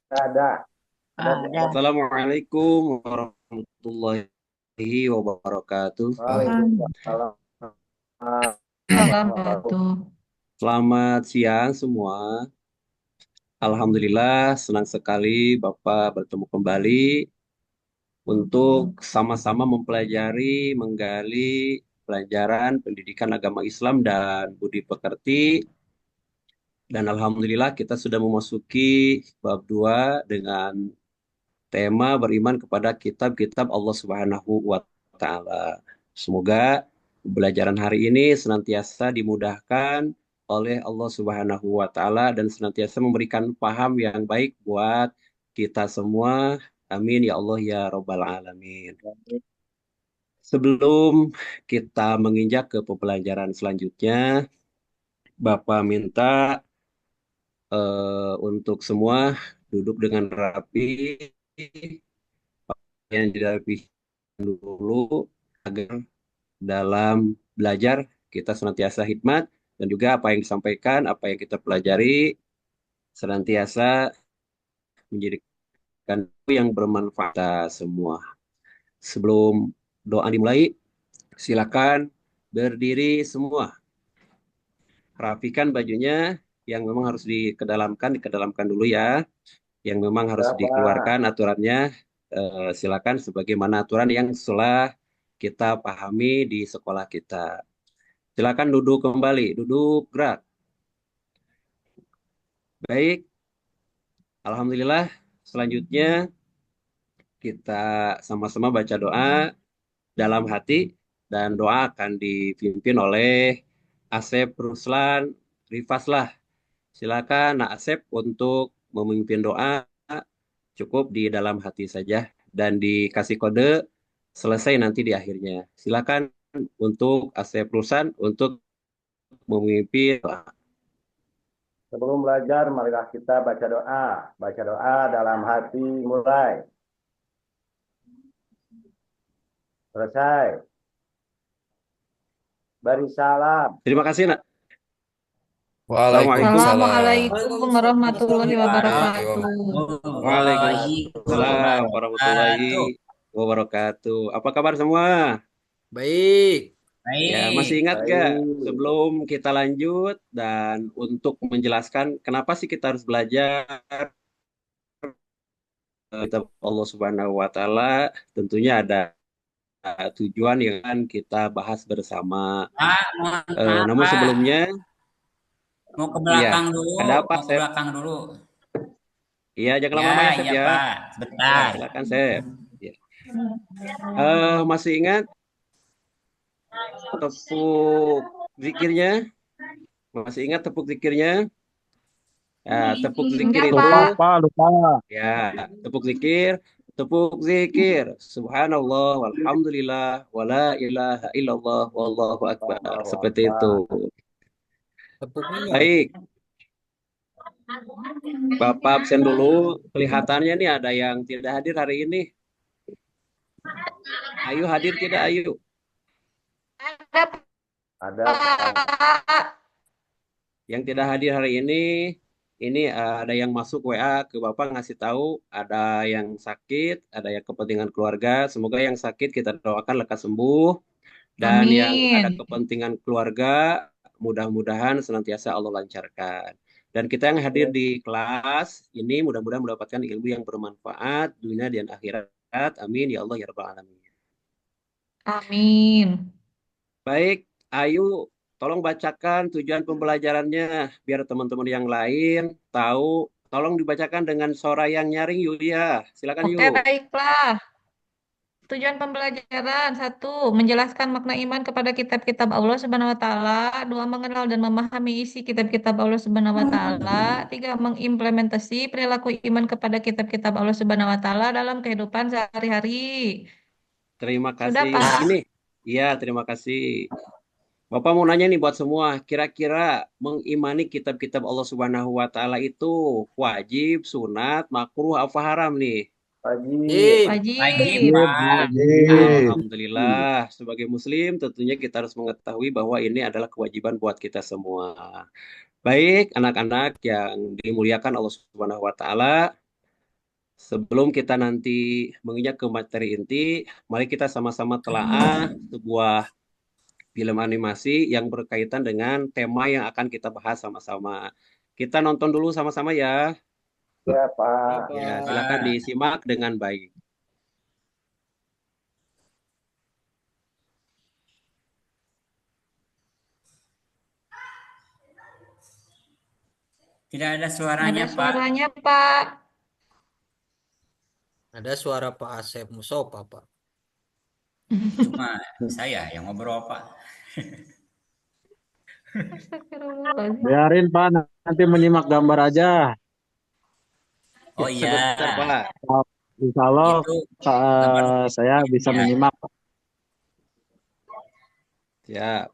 Ada. Ada. Ada. Assalamualaikum warahmatullahi wabarakatuh. Waalaikumsalam warahmatullahi Wabarakatuh. Selamat siang semua. Alhamdulillah, senang sekali Bapak bertemu kembali untuk sama-sama mempelajari, menggali pelajaran pendidikan agama Islam dan budi pekerti. Dan Alhamdulillah kita sudah memasuki bab 2 dengan tema beriman kepada kitab-kitab Allah Subhanahu wa taala. Semoga pembelajaran hari ini senantiasa dimudahkan oleh Allah Subhanahu wa taala dan senantiasa memberikan paham yang baik buat kita semua. Amin ya Allah ya rabbal alamin. wabarakatuh. Sebelum kita menginjak ke pembelajaran selanjutnya, Bapak minta untuk semua duduk dengan rapi, yang dirapikan dulu agar dalam belajar kita senantiasa hikmat dan juga apa yang disampaikan, apa yang kita pelajari senantiasa menjadikan yang bermanfaat kita semua. Sebelum doa dimulai, silakan berdiri semua. Rapikan bajunya yang memang harus dikedalamkan dulu ya. Yang memang harus Berapa? dikeluarkan aturannya, silakan sebagaimana aturan yang telah kita pahami di sekolah kita. Silakan duduk kembali, duduk gerak. Baik, Alhamdulillah. Selanjutnya kita sama-sama baca doa dalam hati dan doa akan dipimpin oleh Asep Ruslan Rifaslah. Silakan Nak Asep untuk memimpin doa, cukup di dalam hati saja dan dikasih kode selesai nanti di akhirnya. Silakan untuk Asep Ruslan untuk memimpin doa. Sebelum belajar, marilah kita baca doa. Baca doa dalam hati mulai. Selesai. Beri salam. Terima kasih, Nak. Assalamualaikum. Waalaikumsalam Assalamualaikum warahmatullahi warahmatullahi wabarakatuh. Waalaikumsalam warahmatullahi wabarakatuh. wabarakatuh. Apa kabar semua? Baik. Ya, masih Baik. ingat gak Baik. sebelum kita lanjut dan untuk menjelaskan kenapa sih kita harus belajar kitab Allah Subhanahu wa taala, tentunya ada tujuan yang akan kita bahas bersama. Pak, mohon maaf, Namun Pak. sebelumnya, Mau ke iya, belakang dulu. ada apa, Mau ke Sep? belakang dulu. Iya, jangan Ya, lama-lama ya, Sep iya, ya. Pak. Ya, Sebentar. silakan, Sep. Ya. Masih ingat tepuk zikirnya? Masih ingat tepuk zikirnya? Ya, tepuk zikir Enggak, itu, Lupa, Pak. Pak, lupa. ya, tepuk zikir, tepuk zikir. Subhanallah, walhamdulillah, wala ilaha illallah, wallahu akbar. Allahu Seperti itu. Akbar. Tepuknya. Baik, Bapak absen dulu. Kelihatannya nih ada yang tidak hadir hari ini. Ayu hadir tidak, Ayu? Ada, Ada, Pak. Pak. Yang tidak hadir hari ini ada yang masuk WA ke Bapak ngasih tahu ada yang sakit, ada yang kepentingan keluarga. Semoga yang sakit kita doakan lekas sembuh dan yang ada Amin. kepentingan keluarga mudah-mudahan senantiasa Allah lancarkan. Dan kita yang hadir di kelas ini mudah-mudahan mendapatkan ilmu yang bermanfaat dunia dan akhirat. Amin ya Allah ya rabbal alamin. Amin. Baik, Ayu, tolong bacakan tujuan pembelajarannya biar teman-teman yang lain tahu. Tolong dibacakan dengan suara yang nyaring, Yulia. Silakan, Oke, Yu. baiklah. Tujuan pembelajaran satu, menjelaskan makna iman kepada kitab-kitab Allah Subhanahu wa taala, dua, mengenal dan memahami isi kitab-kitab Allah Subhanahu wa taala, tiga, mengimplementasi perilaku iman kepada kitab-kitab Allah Subhanahu wa taala dalam kehidupan sehari-hari. Terima Sudah, kasih. Nah, Pak? ini. Iya, terima kasih. Bapak mau nanya nih buat semua. Kira-kira mengimani kitab-kitab Allah Subhanahu wa taala itu wajib, sunat, makruh, apa haram nih? Wajib. Wajib. Wajib, Wajib. Wajib, Pak. wajib. Alhamdulillah, sebagai Muslim tentunya kita harus mengetahui bahwa ini adalah kewajiban buat kita semua. Baik, anak-anak yang dimuliakan Allah Subhanahu wa taala, Sebelum kita nanti menginjak ke materi inti, mari kita sama-sama telaah sebuah film animasi yang berkaitan dengan tema yang akan kita bahas sama-sama. Kita nonton dulu sama-sama ya. Ya, Ya, Pak. Ya, Pak. silakan Pak. disimak dengan baik. Tidak ada Ada suaranya, Pak. suaranya, Pak. Ada suara Pak Asep Musofa, Pak. Cuma saya yang ngobrol, Pak. Astagfirullahaladzim. Biarin Pak, nanti menyimak gambar aja. Oh Sebentar, iya, Pak. Insya Allah itu gambar saya bisa ya. menyimak. Ya,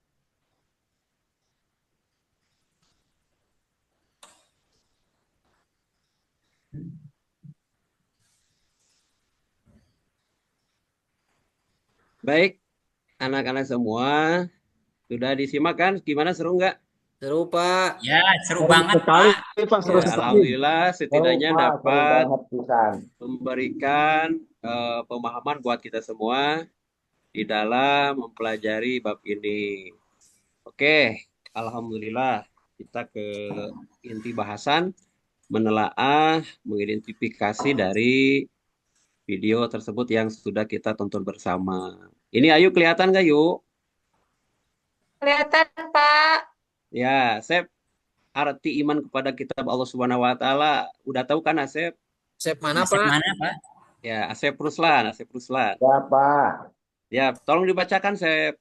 baik. Anak-anak semua sudah disimak kan? Gimana, seru nggak? Seru, Pak. Ya, seru Seru banget, sekali Pak. Pak, seru Ya, sekali. alhamdulillah Seru, setidaknya Pak. Seru dapat banget pisan. memberikan pemahaman buat kita semua di dalam mempelajari bab ini. Oke, alhamdulillah kita ke inti bahasan, menelaah, mengidentifikasi dari video tersebut yang sudah kita tonton bersama. Ini Ayu kelihatan nggak, yuk? Kelihatan, Pak. Ya, Sep, arti iman kepada kitab Allah Subhanahu wa taala udah tahu kan, Asep? Asep mana, Asep Pak? mana, Pak? Ya, Asep Ruslan, Asep Ruslan. Ya, Pak. Ya, tolong dibacakan, Sep.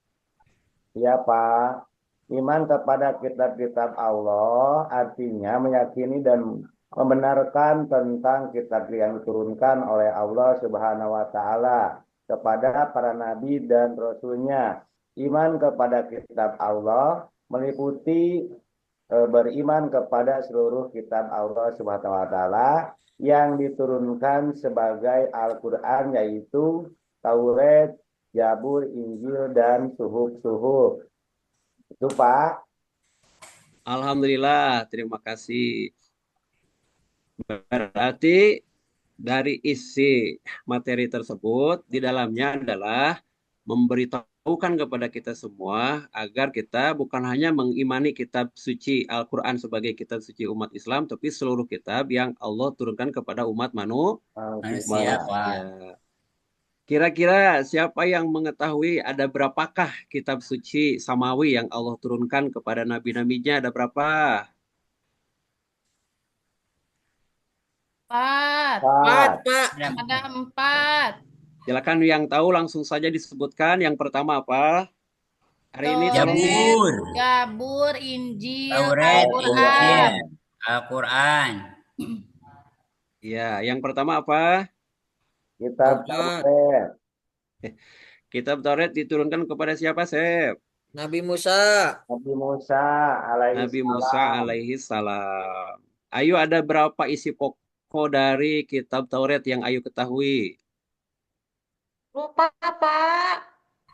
Ya, Pak. Iman kepada kitab-kitab Allah artinya meyakini dan membenarkan tentang kitab yang diturunkan oleh Allah Subhanahu wa taala kepada para nabi dan rasulnya. Iman kepada kitab Allah meliputi beriman kepada seluruh kitab Allah Subhanahu wa taala yang diturunkan sebagai Al-Qur'an, yaitu Taurat, Zabur, Injil, dan Suhuf-suhuf. Itu, Pak. Alhamdulillah, terima kasih. Berarti dari isi materi tersebut di dalamnya adalah memberitahukan kepada kita semua agar kita bukan hanya mengimani kitab suci Al-Quran sebagai kitab suci umat Islam, tapi seluruh kitab yang Allah turunkan kepada umat Manusia, Pak. manusia. Kira-kira siapa yang mengetahui ada berapakah kitab suci samawi yang Allah turunkan kepada nabi-nabinya? Ada berapa? Empat. Empat, Pak. Pak. Ada 4. Silakan yang tahu langsung saja disebutkan. Yang pertama apa? Hari ini Taurat, Zabur, Zabur, Injil, Taurat, Al-Quran. Injil, Al-Quran. Ya, yang pertama apa? Kitab Taurat. Taurat. Kitab Taurat diturunkan kepada siapa, Sep? Nabi Musa. Nabi Musa alaihi Nabi Musa salam. alaihi salam. Ayo, ada berapa isi pokok dari kitab Taurat yang Ayu ketahui? Lupa, Pak.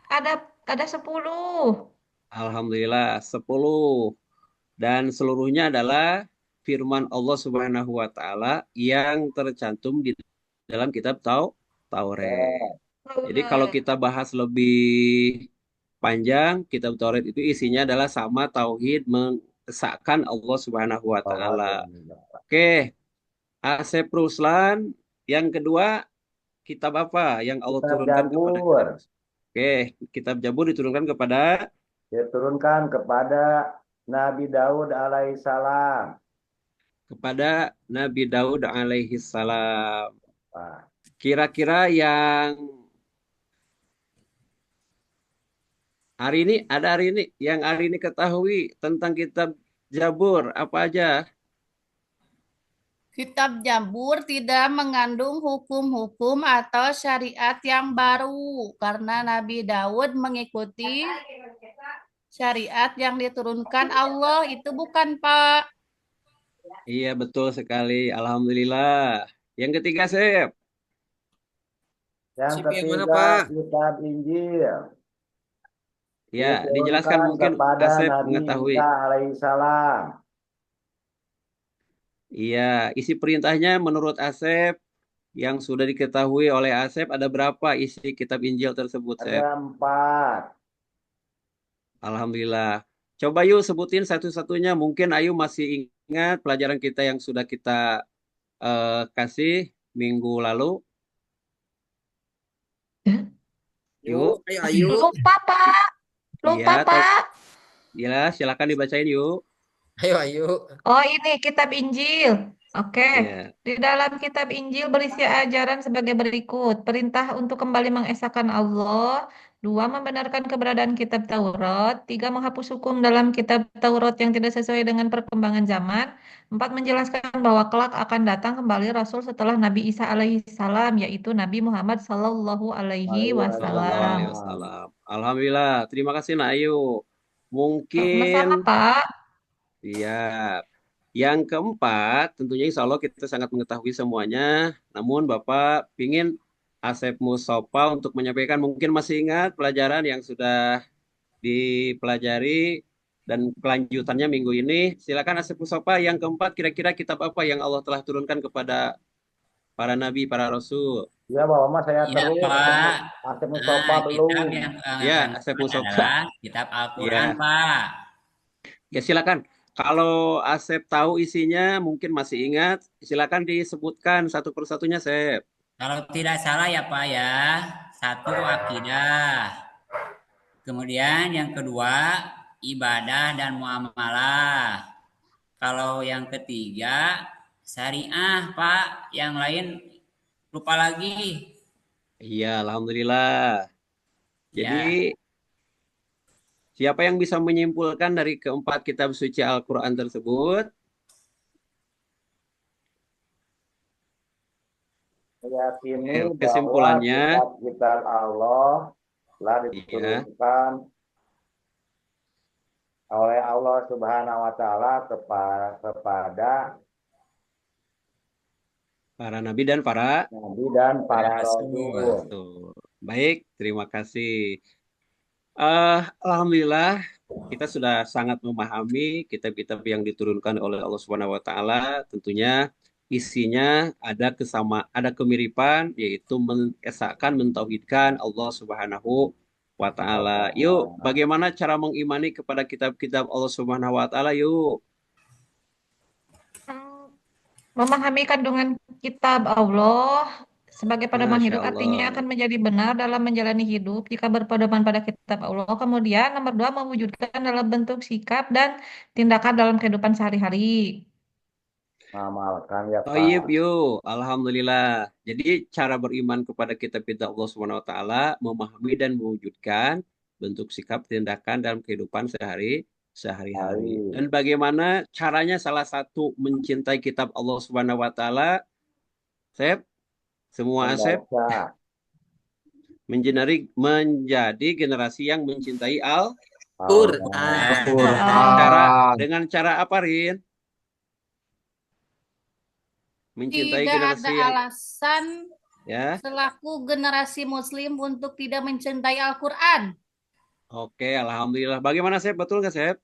Ada 10. Alhamdulillah, 10. Dan seluruhnya adalah firman Allah Subhanahu wa taala yang tercantum di dalam kitab Taurat. Jadi kalau kita bahas lebih panjang, kitab Taurat itu isinya adalah sama tauhid mengesahkan Allah Subhanahu wa taala. Oke, Asep Ruslan, yang kedua kitab apa yang Allah Kitab turunkan kepada kita? Zabur Oke, kitab Zabur diturunkan kepada diturunkan kepada Nabi Daud alaihissalam. Nabi Daud alaihi salam. Pak. Kira-kira yang hari ini ketahui tentang kitab Zabur apa aja? Kitab Zabur tidak mengandung hukum-hukum atau syariat yang baru karena Nabi Daud mengikuti syariat yang diturunkan Allah. Itu bukan, Pak. Iya, betul sekali. Alhamdulillah. Yang ketiga, Sep. Yang Sip, yang mana, ketiga, Pak? kitab Injil Ya, diturunkan dijelaskan mungkin kepada Asep Nabi mengetahui. Isa alaihissalam. Iya, isi perintahnya menurut Asep Yang sudah diketahui oleh Asep ada berapa isi kitab Injil tersebut, Sep? Ada 4. Alhamdulillah. Coba yuk sebutin satu-satunya. Mungkin Ayu masih ingat pelajaran kita yang sudah kita kasih minggu lalu. Yuk. Yuk, ayo. Lupa, Pak. Lupa, Iya, Pak. ya, silakan dibacain yuk. Ayo. Oh, ini kitab Injil. Oke. Ya. Di dalam kitab Injil berisi ajaran sebagai berikut. Perintah untuk kembali mengesahkan Allah. 2. Membenarkan keberadaan kitab Taurat. 3. Menghapus hukum dalam kitab Taurat yang tidak sesuai dengan perkembangan zaman. 4. Menjelaskan bahwa kelak akan datang kembali Rasul setelah Nabi Isa alaihissalam, yaitu Nabi Muhammad sallallahu alaihi Sallallahu alaihi wasallam. wasallam. Alhamdulillah. Terima kasih, Nak Ayu. Sama-sama, Mungkin, Pak. ya. Yang keempat, tentunya insya Allah kita sangat mengetahui semuanya. Namun Bapak ingin Asep Musopa untuk menyampaikan, mungkin masih ingat pelajaran yang sudah dipelajari dan kelanjutannya minggu ini. Silakan Asep Musopa, yang keempat kira-kira kitab apa yang Allah telah turunkan kepada para nabi, para rasul? Ya, Bapak Mas, saya Iya, terus. Pak. Asep Mustafa Kitab belum. yang Ya, akan Asep keempat Musopa. adalah kitab Al-Quran, Ya, Pak. ya silakan. Kalau Asep tahu isinya, mungkin masih ingat, silakan disebutkan satu persatunya, Sep. Kalau tidak salah ya, Pak ya. 1 akidah. Kemudian yang kedua ibadah dan muamalah. Kalau yang ketiga syariah, Pak. Yang lain lupa lagi. Iya, Alhamdulillah. Jadi, Ya. siapa yang bisa menyimpulkan dari keempat kitab suci Al-Quran tersebut? Meyakini bahwa Kesimpulannya, kitab-kitab Allah telah iya, diturunkan oleh Allah Subhanahu wa taala kepada para nabi dan para nabi dan para Rasul. rasul. rasul. Baik, terima kasih. Alhamdulillah, kita sudah sangat memahami kitab-kitab yang diturunkan oleh Allah Subhanahu wa taala. Tentunya isinya ada kemiripan, yaitu mengesahkan, mentauhidkan Allah Subhanahu wa taala. Yuk, bagaimana cara mengimani kepada kitab-kitab Allah Subhanahu wa taala? Yuk. Memahami kandungan kitab Allah sebagai pedoman Masya hidup artinya Allah. akan menjadi benar dalam menjalani hidup jika berpedoman pada kitab Allah. Kemudian nomor 2, mewujudkan dalam bentuk sikap dan tindakan dalam kehidupan sehari-hari. Mengamalkan ya Taib Pak. yuk, Alhamdulillah. Jadi cara beriman kepada kitab-kitab Allah Subhanahu wa taala, memahami dan mewujudkan bentuk sikap tindakan dalam kehidupan sehari-hari. Dan bagaimana caranya salah satu mencintai kitab Allah Subhanahu wa taala? Sep, semua Asep Membaca. menjadi generasi yang mencintai Quran. dengan cara apa, Rin? Mencintai Tidak generasi ada yang alasan ya. selaku generasi Muslim untuk tidak mencintai Al-Quran. Oke, Alhamdulillah. Bagaimana Sep? Betul nggak Sep?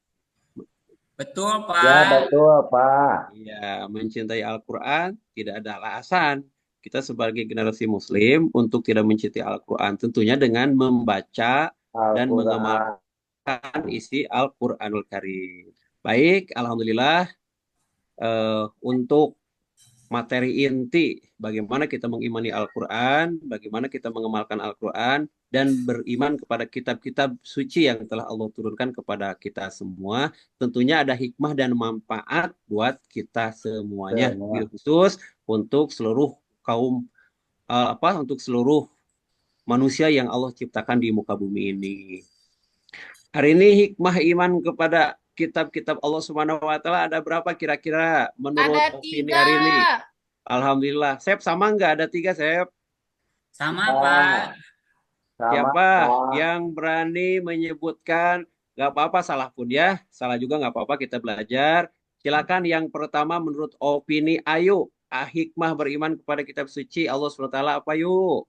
Betul, Ya, Pak. betul Pak. Iya, mencintai Al-Quran tidak ada alasan. Kita sebagai generasi Muslim untuk tidak mencintai Al-Quran tentunya dengan membaca dan mengamalkan isi Al-Quranul Karim. Baik, Alhamdulillah. Untuk materi inti bagaimana kita mengimani Al-Quran, bagaimana kita mengamalkan Al-Quran, dan beriman kepada kitab-kitab suci yang telah Allah turunkan kepada kita semua. Tentunya ada hikmah dan manfaat buat kita semuanya, khusus untuk seluruh kaum, untuk seluruh manusia yang Allah ciptakan di muka bumi ini. Hari ini hikmah iman kepada kitab-kitab Allah Subhanahu wa taala ada berapa kira-kira menurut Ada opini 3. hari ini? Alhamdulillah. Sep sama nggak? Ada 3, Sep? Sama, Pak. Siapa yang berani menyebutkan? Nggak apa-apa, salah pun ya. Salah juga nggak apa-apa, kita belajar. Silakan yang pertama menurut opini Ayu. Hikmah beriman kepada kitab suci Allah SWT apa yuk?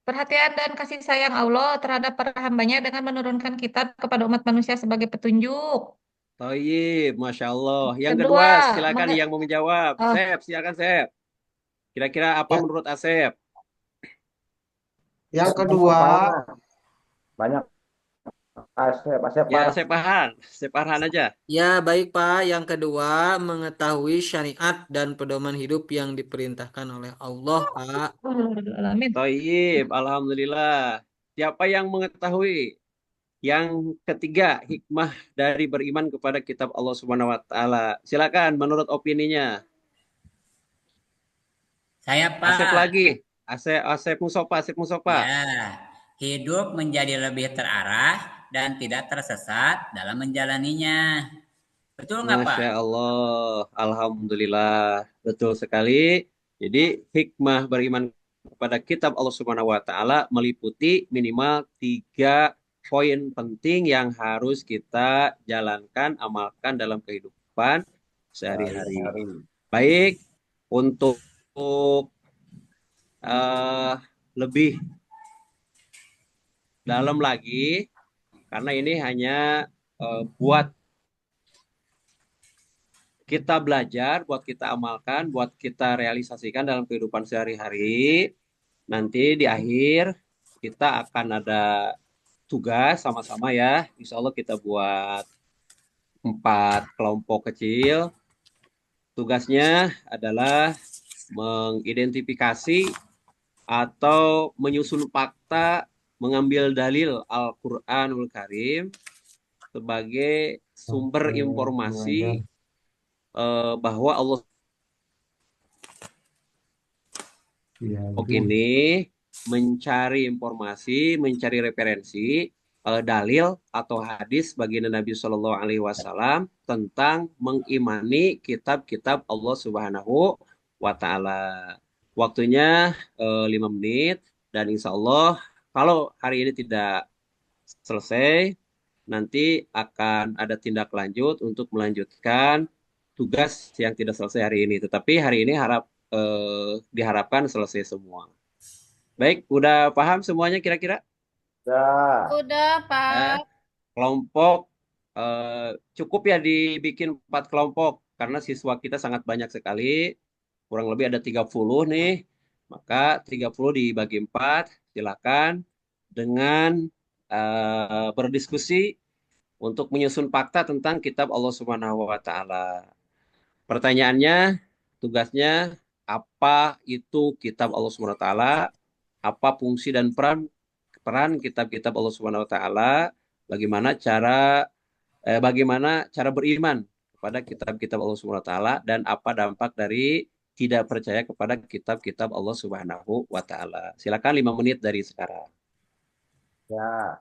Perhatian dan kasih sayang Allah terhadap para hambanya dengan menurunkan kitab kepada umat manusia sebagai petunjuk. Thayyib, Masya Allah. Yang Kedua, kedua, silakan yang mau menjawab. Sep, silakan Sep. Kira-kira apa Ya, menurut Asep? yang Semua kedua, Pak. Banyak Asep, Asep Ya, Farhan. Asep Farhan aja. Ya, baik Pak. Yang kedua, mengetahui syariat dan pedoman hidup yang diperintahkan oleh Allah, Pak. Alamin. Toyib, alhamdulillah. Siapa yang mengetahui? Yang ketiga, hikmah dari beriman kepada kitab Allah Subhanahu wa taala. Silakan menurut opininya. Saya Asep Pak. lagi. Asep Musofa. Ya, hidup menjadi lebih terarah dan tidak tersesat dalam menjalaninya. Betul nggak Pak? Masya Allah, alhamdulillah, betul sekali. Jadi hikmah beriman kepada kitab Allah Subhanahu wa taala meliputi minimal 3 poin penting yang harus kita jalankan, amalkan dalam kehidupan sehari-hari. Sehari-hari. Baik, untuk lebih dalam lagi, karena ini hanya buat kita belajar, buat kita amalkan, buat kita realisasikan dalam kehidupan sehari-hari. Nanti di akhir kita akan ada tugas sama-sama ya. Insya Allah kita buat 4 kelompok kecil. Tugasnya adalah mengidentifikasi atau menyusun fakta, mengambil dalil Al-Quranul Karim sebagai sumber informasi bahwa Allah ini mencari informasi, mencari referensi, dalil atau hadis baginda Nabi Shallallahu Alaihi Wasallam tentang mengimani kitab-kitab Allah Subhanahu wa Ta'ala. Waktunya 5 menit dan insya Allah kalau hari ini tidak selesai, nanti akan ada tindak lanjut untuk melanjutkan tugas yang tidak selesai hari ini. Tetapi hari ini diharapkan selesai semua. Baik, udah paham semuanya kira-kira? Ya. Udah, Pak. Kelompok cukup ya dibikin 4 kelompok karena siswa kita sangat banyak sekali. Kurang lebih ada 30 nih. Maka 30 dibagi 4, silakan dengan berdiskusi untuk menyusun fakta tentang kitab Allah Subhanahu wa taala. Pertanyaannya, tugasnya apa itu kitab Allah Subhanahu wa taala? Apa fungsi dan peran kitab-kitab Allah Subhanahu wa taala? Bagaimana cara beriman kepada kitab-kitab Allah Subhanahu wa taala dan apa dampak dari tidak percaya kepada kitab-kitab Allah Subhanahu wa taala. Silakan 5 menit dari sekarang. Ya.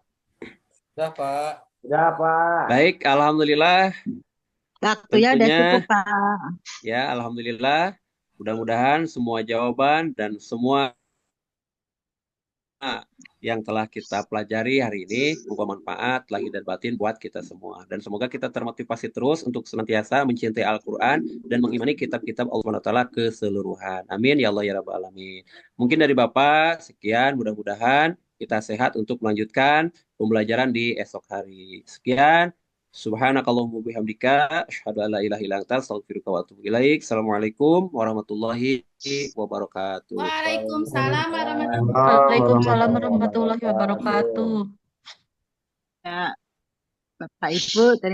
sudah Pak. Ya, Pak. Baik, alhamdulillah. Waktunya udah Tentunya, cukup, Pak. ya, alhamdulillah. Mudah-mudahan semua jawaban dan semua yang telah kita pelajari hari ini membawa manfaat lahir dan batin buat kita semua. Dan semoga kita termotivasi terus untuk senantiasa mencintai Al-Quran dan mengimani kitab-kitab Allah Subhanahu wa taala keseluruhan. Amin ya Allah ya Rabbal alamin. Mungkin dari Bapak sekian, mudah-mudahan kita sehat untuk melanjutkan pembelajaran di esok hari. Sekian. Subhanakallahumma bihamdika asyhadu an la ilaha illa anta astaghfiruka wa atubu ilaik. Assalamualaikum warahmatullahi wabarakatuh. Waalaikumsalam warahmatullahi wabarakatuh. Waalaikumsalam warahmatullahi wabarakatuh. Ya, Bapak Ibu, terima